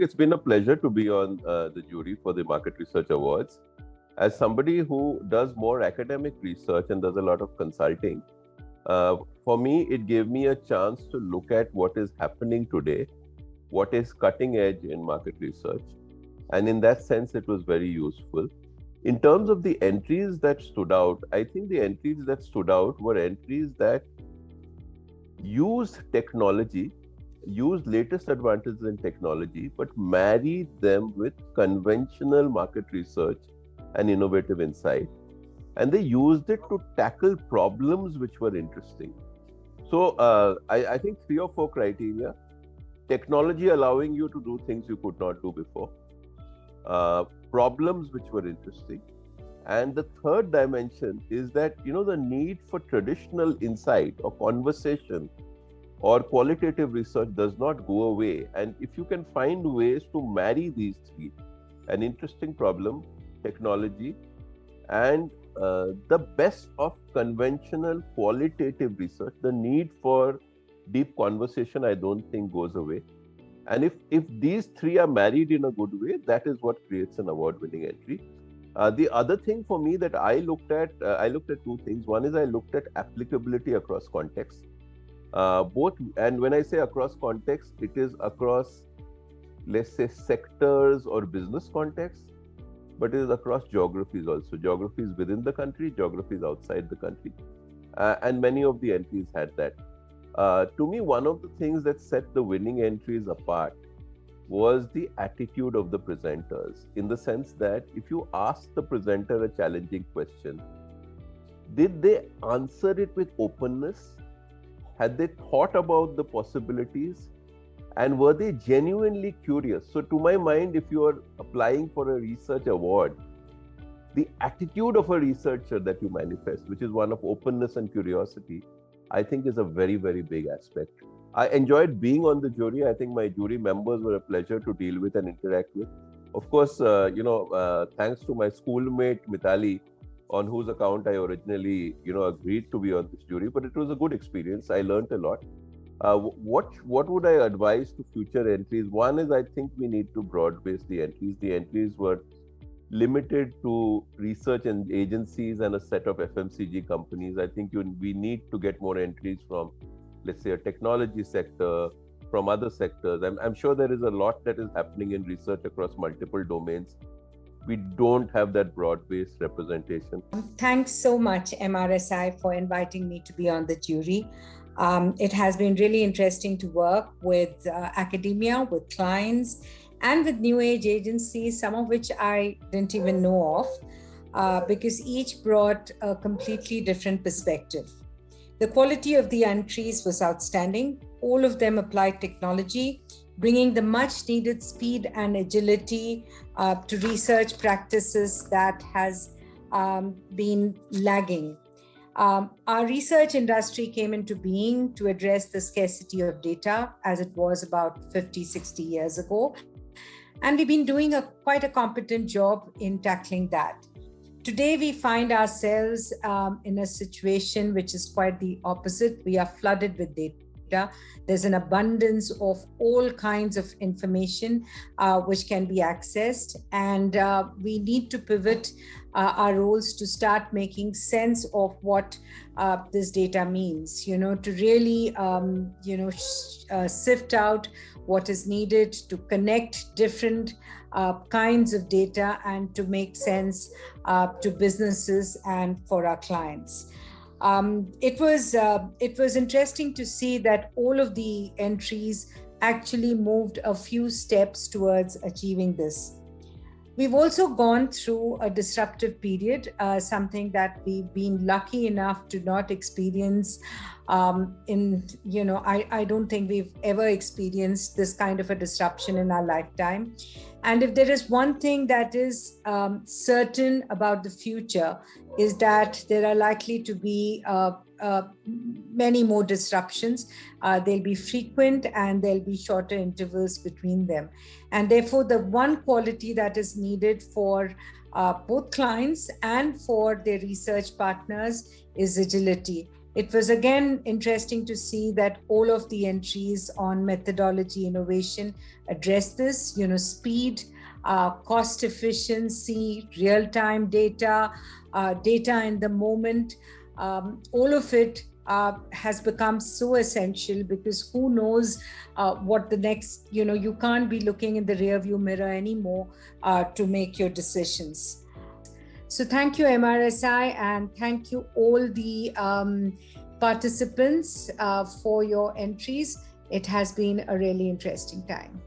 it's been a pleasure to be on the jury for the Market Research Awards. As somebody who does more academic research and does a lot of consulting, for me, it gave me a chance to look at what is happening today, what is cutting edge in market research. And in that sense, it was very useful. In terms of the entries that stood out, I think the entries that stood out were entries that used technology, used latest advances in technology, but married them with conventional market research and innovative insight. And they used it to tackle problems which were interesting. So I think 3 or 4 criteria: technology allowing you to do things you could not do before, problems which were interesting, and the third dimension is that the need for traditional insight or conversation or qualitative research does not go away. And if you can find ways to marry these three, an interesting problem, technology, and the best of conventional qualitative research, the need for deep conversation, I don't think goes away. And if these three are married in a good way, that is what creates an award-winning entry. The other thing for me that I looked at 2 things. One is I looked at applicability across contexts. Both, and when I say across context, it is across, let's say, sectors or business contexts, but it is across geographies also. Geographies within the country, geographies outside the country. And many of the entries had that. To me, one of the things that set the winning entries apart was the attitude of the presenters, in the sense that if you ask the presenter a challenging question, did they answer it with openness? Had they thought about the possibilities? And were they genuinely curious? So to my mind, if you are applying for a research award, the attitude of a researcher that you manifest, which is one of openness and curiosity, I think is a very, very big aspect. I enjoyed being on the jury. I think my jury members were a pleasure to deal with and interact with. Of course, thanks to my schoolmate Mitali, on whose account I originally, agreed to be on this jury. But it was a good experience. I learned a lot. What would I advise to future entries? One is, I think we need to broad base the entries. The entries were limited to research and agencies and a set of FMCG companies. I think we need to get more entries from, let's say, a technology sector, from other sectors. I'm sure there is a lot that is happening in research across multiple domains. We don't have that broad-based representation. Thanks so much, MRSI, for inviting me to be on the jury. It has been really interesting to work with academia, with clients, and with new age agencies, some of which I didn't even know of, because each brought a completely different perspective. The quality of the entries was outstanding. All of them applied technology, bringing the much needed speed and agility to research practices that has been lagging. Our research industry came into being to address the scarcity of data, as it was about 50, 60 years ago. And we've been doing quite a competent job in tackling that. Today, we find ourselves in a situation which is quite the opposite. We are flooded with data. There's an abundance of all kinds of information which can be accessed. And we need to pivot our roles to start making sense of what this data means, to really, sift out what is needed to connect different kinds of data and to make sense to businesses and for our clients. It was interesting to see that all of the entries actually moved a few steps towards achieving this. We've also gone through a disruptive period, something that we've been lucky enough to not experience I don't think we've ever experienced this kind of a disruption in our lifetime. And if there is one thing that is certain about the future, is that there are likely to be many more disruptions. They'll be frequent and there'll be shorter intervals between them. And therefore, the one quality that is needed for both clients and for their research partners is agility. It was again interesting to see that all of the entries on methodology innovation address this, speed, cost efficiency, real-time data, data in the moment, all of it has become so essential, because who knows what the next, you can't be looking in the rearview mirror anymore to make your decisions. So thank you, MRSI, and thank you all the participants for your entries. It has been a really interesting time.